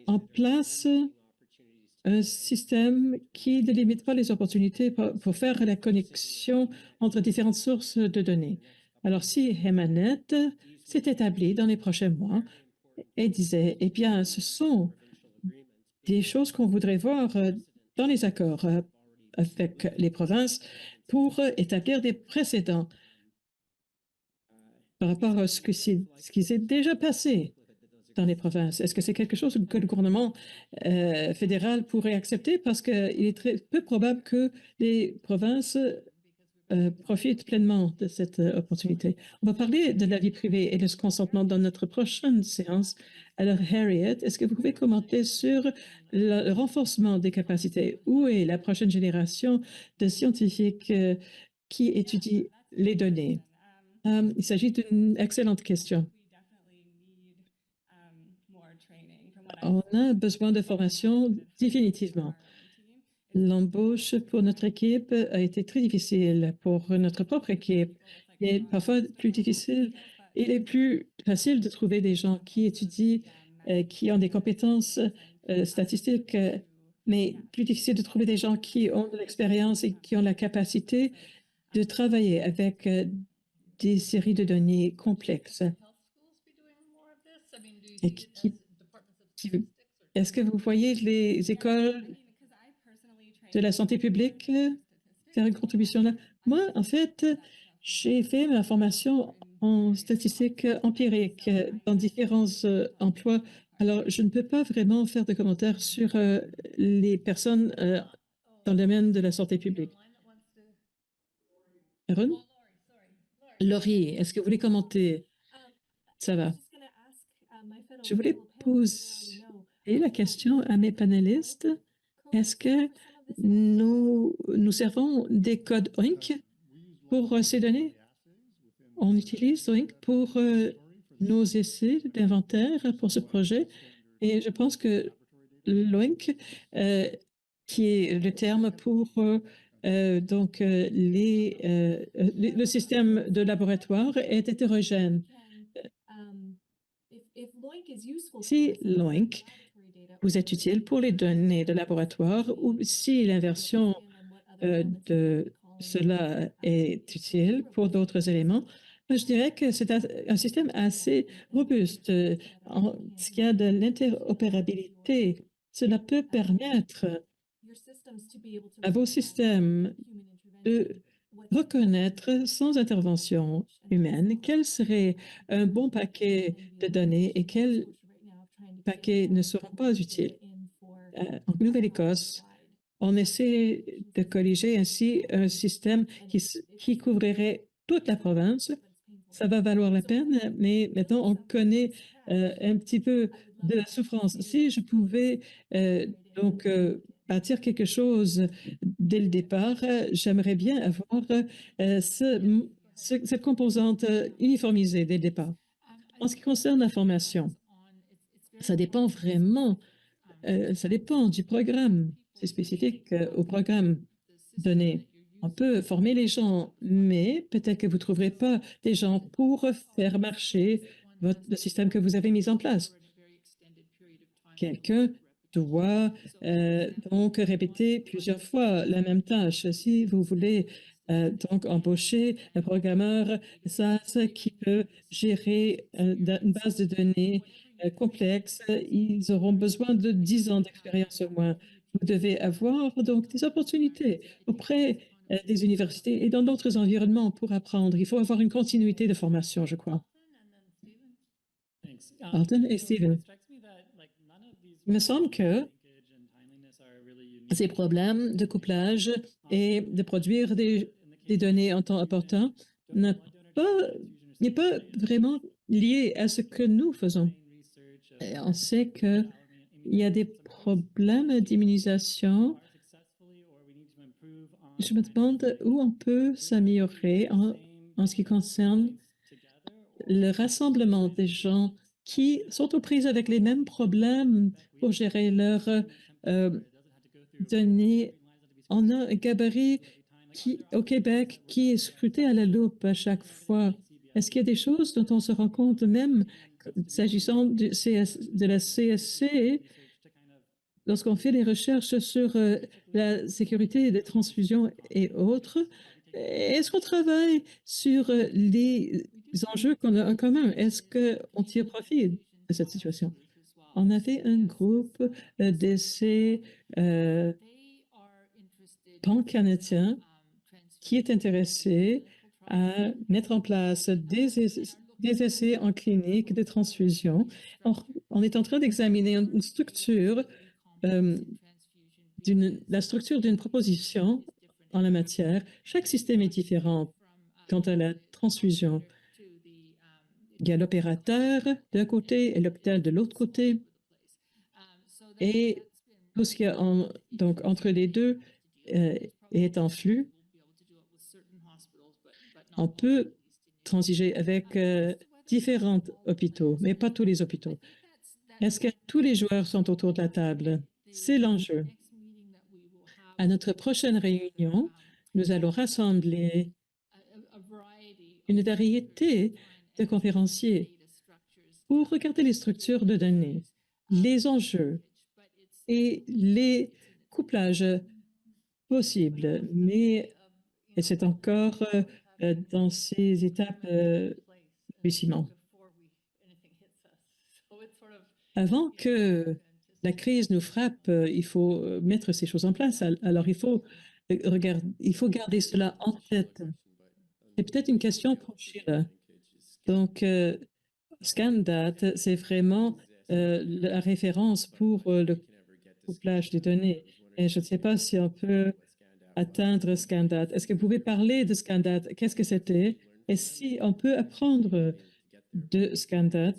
en place un système qui ne limite pas les opportunités pour faire la connexion entre différentes sources de données. Alors, si Hemanet s'est établi dans les prochains mois et disait, eh bien, ce sont des choses qu'on voudrait voir dans les accords avec les provinces pour établir des précédents par rapport à ce qui s'est déjà passé dans les provinces. Est-ce que c'est quelque chose que le gouvernement fédéral pourrait accepter? Parce qu'il est très peu probable que les provinces profitent pleinement de cette opportunité. On va parler de la vie privée et de ce consentement dans notre prochaine séance. Alors, Harriet, est-ce que vous pouvez commenter sur le renforcement des capacités? Où est la prochaine génération de scientifiques qui étudient les données? Il s'agit d'une excellente question. On a besoin de formation définitivement. L'embauche pour notre équipe a été très difficile. Pour notre propre équipe, il est parfois plus difficile. Il est plus facile de trouver des gens qui étudient, qui ont des compétences statistiques, mais plus difficile de trouver des gens qui ont de l'expérience et qui ont la capacité de travailler avec des séries de données complexes et qui Est-ce que vous voyez les écoles de la santé publique faire une contribution là? Moi, en fait, j'ai fait ma formation en statistique empirique dans différents emplois. Alors, je ne peux pas vraiment faire de commentaires sur les personnes dans le domaine de la santé publique. Aaron? Laurie, est-ce que vous voulez commenter? Ça va. Je voulais poser la question à mes panélistes. Est-ce que nous servons des codes OINC pour ces données? On utilise OINC pour nos essais d'inventaire pour ce projet et je pense que l'OINC, qui est le terme pour le système de laboratoire, est hétérogène. Si l'OINC vous est utile pour les données de laboratoire ou si l'inversion de cela est utile pour d'autres éléments, je dirais que c'est un système assez robuste. En ce qui a de l'interopérabilité, cela peut permettre à vos systèmes de reconnaître sans intervention humaine quel serait un bon paquet de données et quels paquets ne seront pas utiles. En Nouvelle-Écosse, on essaie de colliger ainsi un système qui couvrirait toute la province. Ça va valoir la peine, mais maintenant on connaît un petit peu de la souffrance. Si je pouvais bâtir quelque chose dès le départ, j'aimerais bien avoir cette composante uniformisée dès le départ. En ce qui concerne la formation, ça dépend vraiment, ça dépend du programme. C'est spécifique au programme donné. On peut former les gens, mais peut-être que vous ne trouverez pas des gens pour faire marcher le système que vous avez mis en place. Quelqu'un doit donc répéter plusieurs fois la même tâche. Si vous voulez donc embaucher un programmeur SAS qui peut gérer une base de données complexe, ils auront besoin de 10 ans d'expérience au moins. Vous devez avoir donc des opportunités auprès des universités et dans d'autres environnements pour apprendre. Il faut avoir une continuité de formation, je crois. Alton et Steven. Il me semble que ces problèmes de couplage et de produire des données en temps important n'est pas vraiment lié à ce que nous faisons. Et on sait qu'il y a des problèmes d'immunisation. Je me demande où on peut s'améliorer en ce qui concerne le rassemblement des gens qui sont aux prises avec les mêmes problèmes pour gérer leurs données. On a un gabarit au Québec qui est scruté à la loupe à chaque fois. Est-ce qu'il y a des choses dont on se rend compte même s'agissant de la CSC, lorsqu'on fait des recherches sur la sécurité des transfusions et autres, est-ce qu'on travaille sur les enjeux qu'on a en commun? Est-ce qu'on tire profit de cette situation? On avait un groupe d'essais pan-canadien qui est intéressé à mettre en place des essais en clinique de transfusion. On est en train d'examiner une structure, la structure d'une proposition en la matière. Chaque système est différent quant à la transfusion. Il y a l'opérateur d'un côté et l'hôpital de l'autre côté. Et tout ce qu'il y a donc, entre les deux est en flux. On peut transiger avec différents hôpitaux, mais pas tous les hôpitaux. Est-ce que tous les joueurs sont autour de la table? C'est l'enjeu. À notre prochaine réunion, nous allons rassembler une variété de conférenciers pour regarder les structures de données, les enjeux et les couplages possibles. Mais c'est encore dans ces étapes balbutiements. Avant que la crise nous frappe, il faut mettre ces choses en place. Alors, il faut garder cela en tête. C'est peut-être une question pour Sheila. Donc, ScanDat, c'est vraiment la référence pour le couplage des données. Et je ne sais pas si on peut atteindre ScanDat. Est-ce que vous pouvez parler de ScanDat? Qu'est-ce que c'était? Et si on peut apprendre de ScanDat,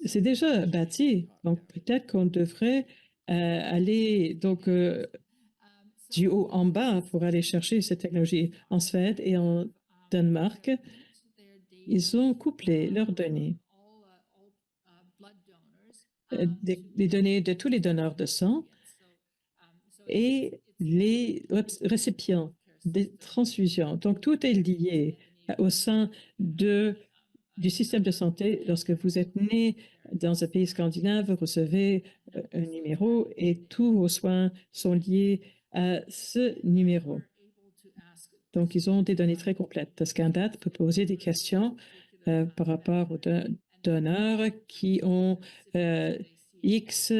c'est déjà bâti. Donc, peut-être qu'on devrait aller du haut en bas pour aller chercher cette technologie. En Suède et en Danemark, ils ont couplé leurs données, les données de tous les donneurs de sang et les récipients des transfusions. Donc, tout est lié au sein du système de santé. Lorsque vous êtes né dans un pays scandinave, vous recevez un numéro et tous vos soins sont liés à ce numéro. Donc, ils ont des données très complètes. ScanDat peut poser des questions par rapport aux donneurs qui ont X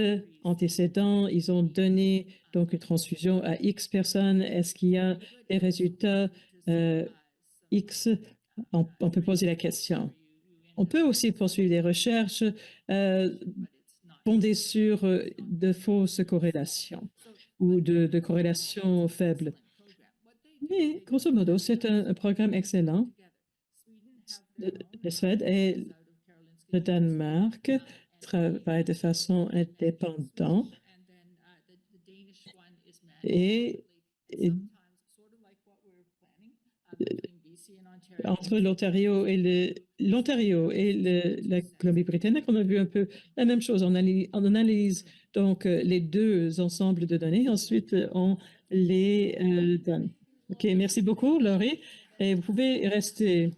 antécédents. Ils ont donné donc une transfusion à X personnes. Est-ce qu'il y a des résultats X? On peut poser la question. On peut aussi poursuivre des recherches fondées sur de fausses corrélations ou de corrélations faibles. Mais grosso modo, c'est un programme excellent. La Suède et le Danemark travaillent de façon indépendante et entre l'Ontario et la Colombie-Britannique, on a vu un peu la même chose. On analyse donc les deux ensembles de données. Ensuite, on les donne. OK, merci beaucoup, Laurie. Et vous pouvez rester.